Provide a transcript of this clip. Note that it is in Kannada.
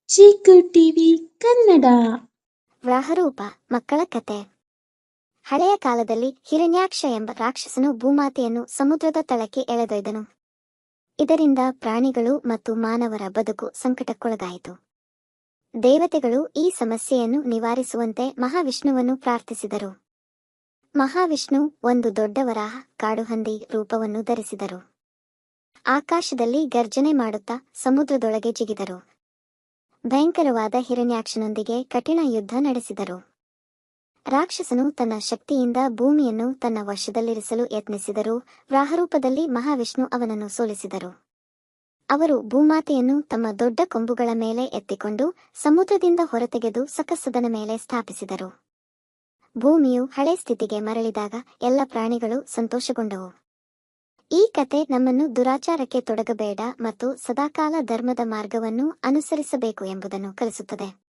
ಚೀಕು ಟಿವಿ ಕನ್ನಡ. ವ್ರಾಹರೂಪ ಮಕ್ಕಳ ಕತೆ. ಹಳೆಯ ಕಾಲದಲ್ಲಿ ಹಿರಣ್ಯಾಕ್ಷ ಎಂಬ ರಾಕ್ಷಸನು ಭೂಮಾತೆಯನ್ನು ಸಮುದ್ರದ ತಳಕ್ಕೆ ಎಳೆದೊಯ್ದನು. ಇದರಿಂದ ಪ್ರಾಣಿಗಳು ಮತ್ತು ಮಾನವರ ಬದುಕು ಸಂಕಟಕ್ಕೊಳಗಾಯಿತು. ದೇವತೆಗಳು ಈ ಸಮಸ್ಯೆಯನ್ನು ನಿವಾರಿಸುವಂತೆ ಮಹಾವಿಷ್ಣುವನ್ನು ಪ್ರಾರ್ಥಿಸಿದರು. ಮಹಾವಿಷ್ಣು ಒಂದು ದೊಡ್ಡ ವರಾಹ ಕಾಡುಹಂದಿ ರೂಪವನ್ನು ಧರಿಸಿದರು. ಆಕಾಶದಲ್ಲಿ ಗರ್ಜನೆ ಮಾಡುತ್ತಾ ಸಮುದ್ರದೊಳಗೆ ಜಿಗಿದರು. ಭಯಂಕರವಾದ ಹಿರಣ್ಯಾಕ್ಷನೊಂದಿಗೆ ಕಠಿಣ ಯುದ್ಧ ನಡೆಸಿದರು. ರಾಕ್ಷಸನು ತನ್ನ ಶಕ್ತಿಯಿಂದ ಭೂಮಿಯನ್ನು ತನ್ನ ವಶದಲ್ಲಿರಿಸಲು ಯತ್ನಿಸಿದರೂ ವ್ರಾಹರೂಪದಲ್ಲಿ ಮಹಾವಿಷ್ಣು ಅವನನ್ನು ಸೋಲಿಸಿದರು. ಅವರು ಭೂಮಾತೆಯನ್ನು ತಮ್ಮ ದೊಡ್ಡ ಕೊಂಬುಗಳ ಮೇಲೆ ಎತ್ತಿಕೊಂಡು ಸಮುದ್ರದಿಂದ ಹೊರತೆಗೆದು ಸಕಸದನ ಮೇಲೆ ಸ್ಥಾಪಿಸಿದರು. ಭೂಮಿಯು ಹಳೆ ಸ್ಥಿತಿಗೆ ಮರಳಿದಾಗ ಎಲ್ಲ ಪ್ರಾಣಿಗಳು ಸಂತೋಷಗೊಂಡವು. ಈ ಕತೆ ನಮ್ಮನ್ನು ದುರಾಚಾರಕ್ಕೆ ತೊಡಗಬೇಡ ಮತ್ತು ಸದಾಕಾಲ ಧರ್ಮದ ಮಾರ್ಗವನ್ನು ಅನುಸರಿಸಬೇಕು ಎಂಬುದನ್ನು ಕಲಿಸುತ್ತದೆ.